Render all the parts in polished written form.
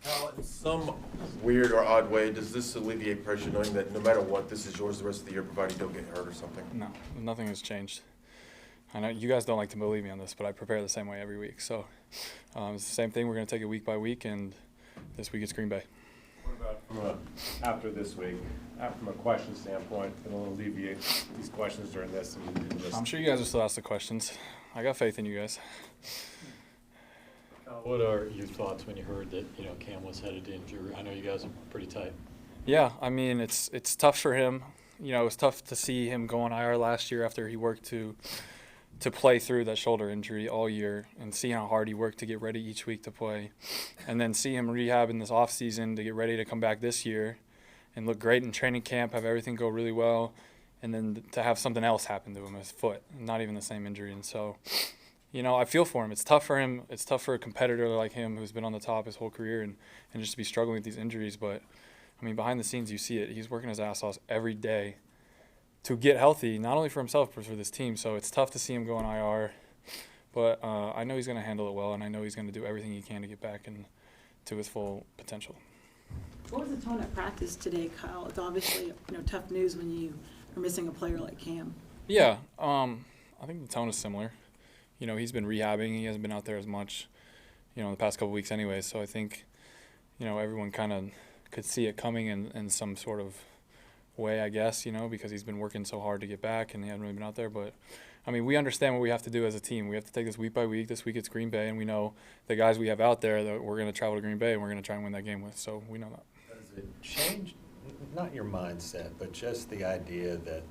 Now, in some weird or odd way, does this alleviate pressure knowing that no matter what, this is yours the rest of the year, provided you don't get hurt or something? No, nothing has changed. I know you guys don't like to believe me on this, but I prepare the same way every week. So it's the same thing. We're going to take it week by week, and this week it's Green Bay. What about after this week, from a question standpoint, it'll alleviate these questions during this? And just I'm sure you guys will still ask the questions. I got faith in you guys. What are your thoughts when you heard that Cam was headed to injury? I know you guys are pretty tight. Yeah, I mean it's tough for him. It was tough to see him go on IR last year after he worked to play through that shoulder injury all year, and see how hard he worked to get ready each week to play, and then see him rehab in this off season to get ready to come back this year and look great in training camp, have everything go really well, and then to have something else happen to him, his foot, not even the same injury. And so I feel for him. It's tough for him. It's tough for a competitor like him who's been on the top his whole career and just to be struggling with these injuries. But, I mean, behind the scenes you see it. He's working his ass off every day to get healthy, not only for himself but for this team. So it's tough to see him go on IR. But I know he's going to handle it well, and I know he's going to do everything he can to get back to his full potential. What was the tone at practice today, Kyle? It's obviously tough news when you are missing a player like Cam. Yeah, I think the tone is similar. He's been rehabbing. He hasn't been out there as much, in the past couple weeks anyway. So I think, everyone kind of could see it coming in some sort of way, I guess, because he's been working so hard to get back and he hasn't really been out there. But, I mean, we understand what we have to do as a team. We have to take this week by week. This week it's Green Bay, and we know the guys we have out there that we're going to travel to Green Bay and we're going to try and win that game with. So we know that. Does it change, not your mindset, but just the idea that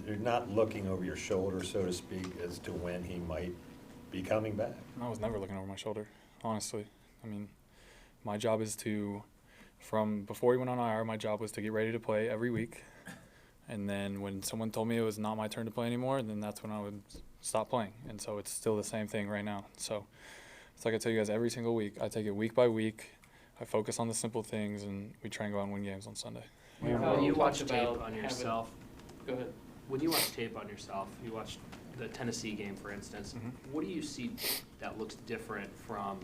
you're not looking over your shoulder, so to speak, as to when he might be coming back? I was never looking over my shoulder, honestly. I mean, my job is from before he went on IR, my job was to get ready to play every week. And then when someone told me it was not my turn to play anymore, then that's when I would stop playing. And so it's still the same thing right now. So it's like I tell you guys every single week. I take it week by week. I focus on the simple things, and we try and go out and win games on Sunday. When you watch tape on yourself, Go ahead. when you watch tape on yourself, you watch the Tennessee game, for instance, what do you see that looks different from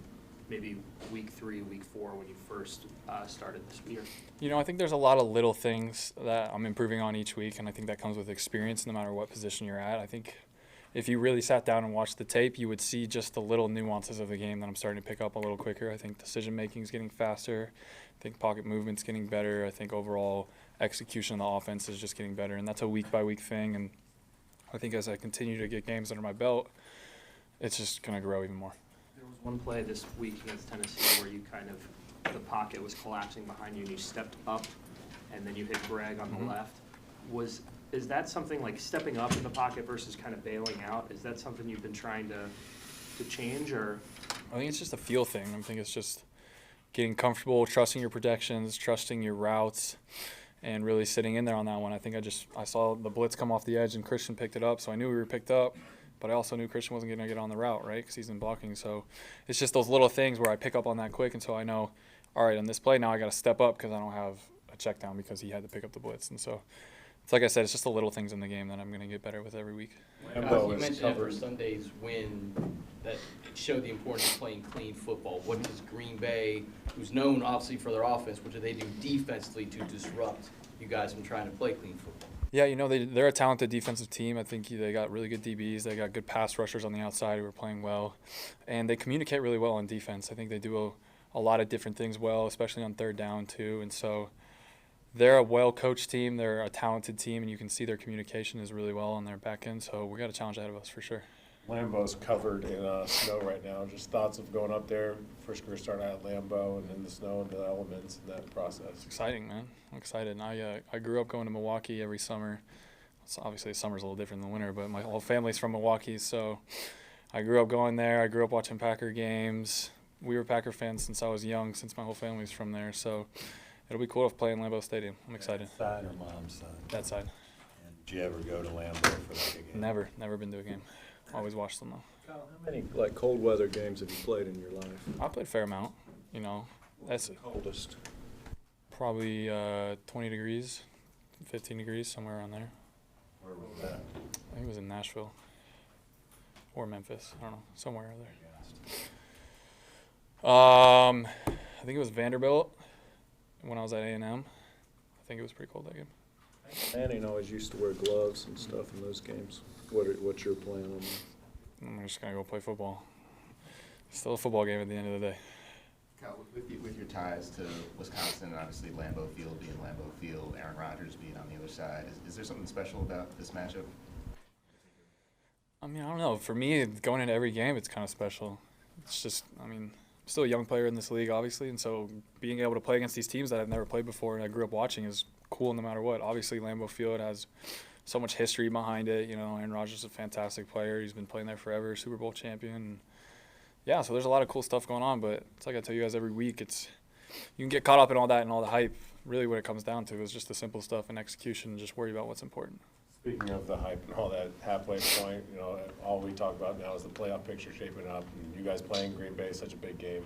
maybe week 3, week 4 when you first started this year? I think there's a lot of little things that I'm improving on each week, and I think that comes with experience no matter what position you're at. I think if you really sat down and watched the tape, you would see just the little nuances of the game that I'm starting to pick up a little quicker. I think decision-making is getting faster. I think pocket movement's getting better. I think overall execution of the offense is just getting better, and that's a week-by-week thing. And I think as I continue to get games under my belt, it's just going to grow even more. There was one play this week against Tennessee where you the pocket was collapsing behind you and you stepped up and then you hit Greg on the left. Is that something like stepping up in the pocket versus kind of bailing out? Is that something you've been trying to change, or? I think it's just a feel thing. I think it's just getting comfortable, trusting your protections, trusting your routes, and really sitting in there on that one. I think I saw the blitz come off the edge and Christian picked it up, so I knew we were picked up, but I also knew Christian wasn't going to get on the route, right, because he's been blocking. So it's just those little things where I pick up on that quick, and so I know, all right, on this play now I got to step up because I don't have a check down because he had to pick up the blitz. And so it's like I said, it's just the little things in the game that I'm going to get better with every week. You mentioned after Sunday's win that it showed the importance of playing clean football. What does Green Bay, who's known obviously for their offense, what do they do defensively to disrupt you guys from trying to play clean football? Yeah, they're a talented defensive team. I think they got really good DBs. They got good pass rushers on the outside who are playing well. And they communicate really well on defense. I think they do a lot of different things well, especially on third down too. And so they're a well-coached team. They're a talented team, and you can see their communication is really well on their back end. So we got a challenge ahead of us for sure. Lambeau's covered in snow right now. Just thoughts of going up there, first career start out at Lambeau, and in the snow and the elements and that process. It's exciting, man. I'm excited. I grew up going to Milwaukee every summer. So obviously, summer's a little different than winter, but my whole family's from Milwaukee, so I grew up going there. I grew up watching Packer games. We were Packer fans since I was young, since my whole family's from there. So it'll be cool to play in Lambeau Stadium. I'm excited. That side or mom's side? That side. And did you ever go to Lambeau for like a game? Never been to a game. Always watched them though. Kyle, how many cold weather games have you played in your life? I played a fair amount. That's the coldest. probably 20 degrees, 15 degrees, somewhere around there. Where was that? I think it was in Nashville or Memphis. I don't know, somewhere there. think it was Vanderbilt when I was at A&M. I think it was pretty cold that game. Manning always used to wear gloves and stuff in those games. What's your plan on that? I'm just going to go play football. Still a football game at the end of the day. Kyle, with your ties to Wisconsin, and obviously Lambeau Field being Lambeau Field, Aaron Rodgers being on the other side, is there something special about this matchup? I mean, I don't know. For me, going into every game, it's kind of special. It's just, I mean, I'm still a young player in this league, obviously, and so being able to play against these teams that I've never played before and I grew up watching is cool no matter what. Obviously, Lambeau Field has so much history behind it. You know, Aaron Rodgers is a fantastic player. He's been playing there forever, Super Bowl champion. And yeah, so there's a lot of cool stuff going on, but it's like I tell you guys every week, you can get caught up in all that and all the hype. Really what it comes down to is just the simple stuff and execution and just worry about what's important. Speaking of the hype and all that halfway point, you know, all we talk about now is the playoff picture shaping up, and you guys playing Green Bay, such a big game.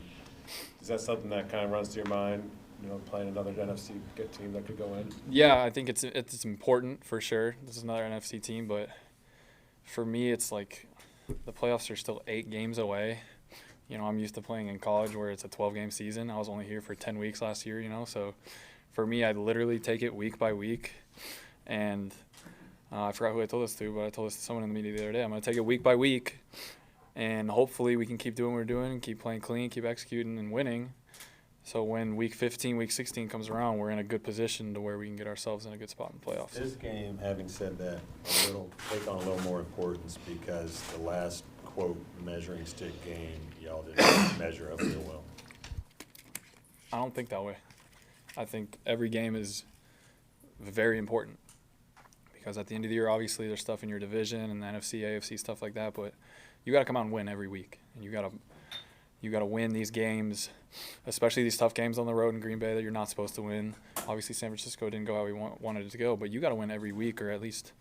Is that something that kind of runs through your mind, you know, playing another NFC team that could go in? Yeah, I think it's important for sure. This is another NFC team, but for me, it's like the playoffs are still 8 games away. You know, I'm used to playing in college where it's a 12-game season. I was only here for 10 weeks last year, you know, so for me, I literally take it week by week, and I forgot who I told this to, but I told this to someone in the media the other day. I'm going to take it week by week, and hopefully we can keep doing what we're doing, keep playing clean, keep executing and winning. So when week 15, week 16 comes around, we're in a good position to where we can get ourselves in a good spot in the playoffs. This game, having said that, take on a little more importance because the last, quote, measuring stick game, y'all didn't measure up real well. I don't think that way. I think every game is very important because at the end of the year, obviously, there's stuff in your division and the NFC, AFC, stuff like that, but you got to come out and win every week, and you got to win these games, especially these tough games on the road in Green Bay that you're not supposed to win. Obviously, San Francisco didn't go how we wanted it to go, but you got to win every week, or at least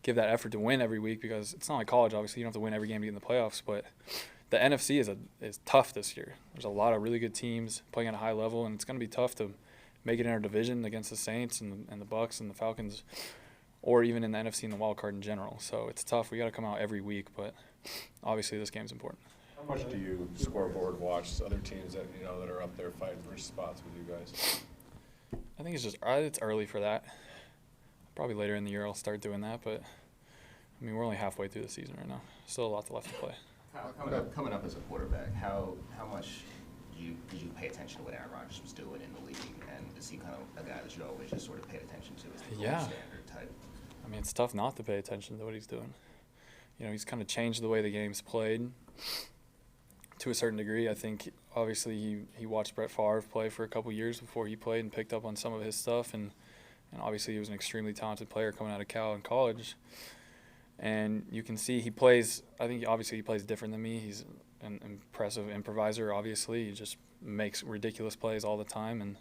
give that effort to win every week, because it's not like college. Obviously, you don't have to win every game to get in the playoffs, but the NFC is tough this year. There's a lot of really good teams playing at a high level, and it's going to be tough to make it in our division against the Saints and the Bucs and the Falcons, or even in the NFC and the wild card in general. So it's tough. We got to come out every week, but obviously this game's important. How much do you scoreboard watch other teams that, you know, that are up there fighting for spots with you guys? I think it's early for that. Probably later in the year I'll start doing that, but I mean, we're only halfway through the season right now. Still a lot left to play. Coming up as a quarterback, how much did you pay attention to what Aaron Rodgers was doing in the league, and is he kind of a guy that you always just sort of paid attention to as the gold standard type? I mean, it's tough not to pay attention to what he's doing. You know, he's kind of changed the way the game's played to a certain degree. I think obviously he watched Brett Favre play for a couple years before he played and picked up on some of his stuff, and obviously he was an extremely talented player coming out of Cal in college. And you can see he plays, I think obviously he plays different than me. He's an impressive improviser, obviously. He just makes ridiculous plays all the time, and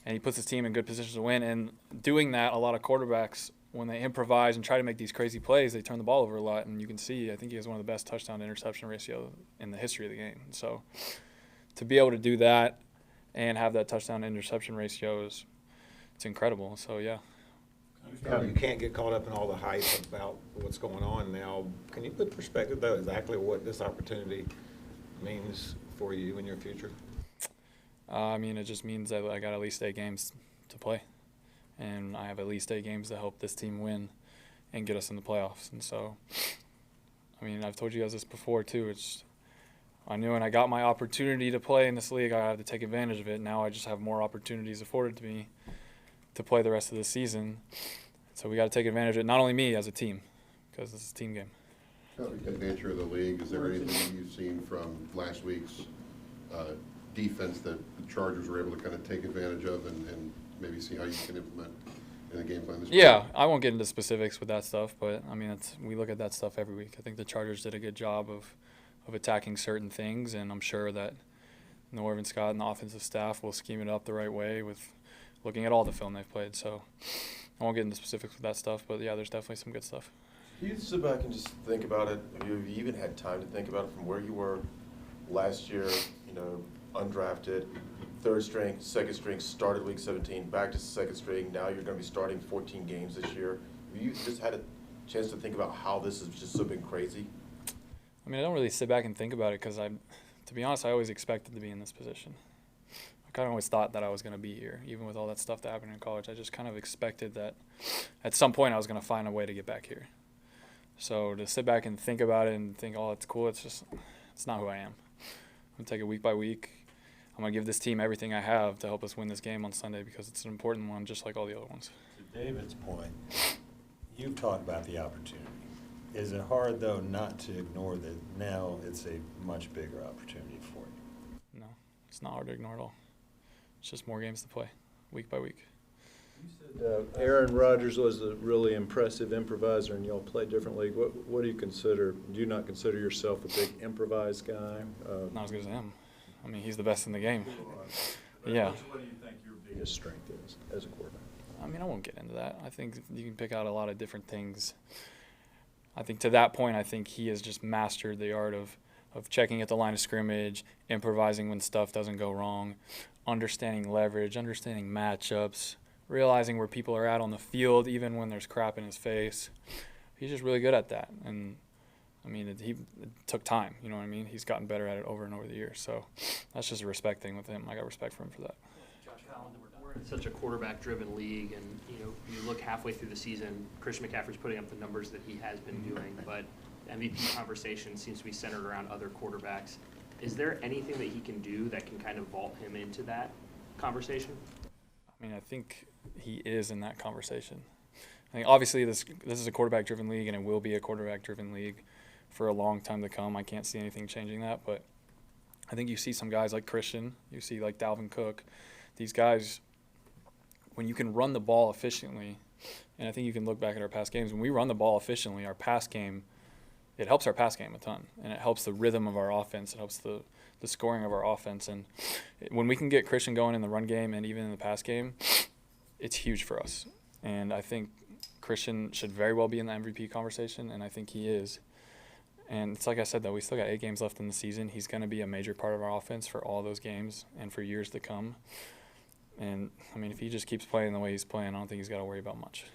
he puts his team in good positions to win. And doing that, a lot of quarterbacks, when they improvise and try to make these crazy plays, they turn the ball over a lot. And you can see, I think he has one of the best touchdown-to-interception ratio in the history of the game. So to be able to do that and have that touchdown-to-interception ratio it's incredible. So, yeah. You can't get caught up in all the hype about what's going on now. Can you put in perspective, though, exactly what this opportunity means for you in your future? I mean, it just means that I got at least 8 games to play, and I have at least 8 games to help this team win and get us in the playoffs. And so, I mean, I've told you guys this before too. I knew when I got my opportunity to play in this league, I had to take advantage of it. Now I just have more opportunities afforded to me to play the rest of the season. So we got to take advantage of it, not only me, as a team, because it's a team game. The nature of the league, is there anything you've seen from last week's defense that the Chargers were able to kind of take advantage of and maybe see how you can implement in the game plan this week? Yeah, I won't get into specifics with that stuff, but I mean, we look at that stuff every week. I think the Chargers did a good job of attacking certain things, and I'm sure that Norv and Scott and the offensive staff will scheme it up the right way with looking at all the film they've played. So I won't get into specifics with that stuff, but yeah, there's definitely some good stuff. You sit back and just think about it. Have you even had time to think about it from where you were last year, you know, undrafted, third string, second string, started week 17, back to second string. Now you're going to be starting 14 games this year. Have you just had a chance to think about how this has just so been crazy? I mean, I don't really sit back and think about it because to be honest, I always expected to be in this position. I kind of always thought that I was going to be here, even with all that stuff that happened in college. I just kind of expected that at some point I was going to find a way to get back here. So to sit back and think about it and think, oh, it's cool, it's not who I am. I'm going to take it week by week. I'm going to give this team everything I have to help us win this game on Sunday because it's an important one, just like all the other ones. To David's point, you've talked about the opportunity. Is it hard, though, not to ignore that now it's a much bigger opportunity for you? No, it's not hard to ignore at all. It's just more games to play, week by week. Aaron Rodgers was a really impressive improviser, and y'all play differently. What do you consider? Do you not consider yourself a big improvised guy? Not as good as him. I mean, he's the best in the game. But Yeah. What do you think your biggest strength is as a quarterback? I mean, I won't get into that. I think you can pick out a lot of different things. I think to that point, I think he has just mastered the art of checking at the line of scrimmage, improvising when stuff doesn't go wrong, understanding leverage, understanding matchups, realizing where people are at on the field, even when there's crap in his face. He's just really good at that. And, I mean, it took time, you know what I mean? He's gotten better at it over and over the years. So that's just a respect thing with him. I got respect for him for that. We're in such a quarterback-driven league, and you look halfway through the season, Christian McCaffrey's putting up the numbers that he has been doing, but the MVP conversation seems to be centered around other quarterbacks. Is there anything that he can do that can kind of vault him into that conversation? I mean, I think he is in that conversation. I think obviously this is a quarterback-driven league, and it will be a quarterback-driven league for a long time to come. I can't see anything changing that, but I think you see some guys like Christian, you see like Dalvin Cook, these guys, when you can run the ball efficiently, and I think you can look back at our past games, when we run the ball efficiently, our pass game, it helps our pass game a ton, and it helps the rhythm of our offense. It helps the scoring of our offense. And when we can get Christian going in the run game and even in the pass game, it's huge for us. And I think Christian should very well be in the MVP conversation, and I think he is. And it's like I said, though, we still got 8 games left in the season. He's going to be a major part of our offense for all those games and for years to come. And, I mean, if he just keeps playing the way he's playing, I don't think he's got to worry about much.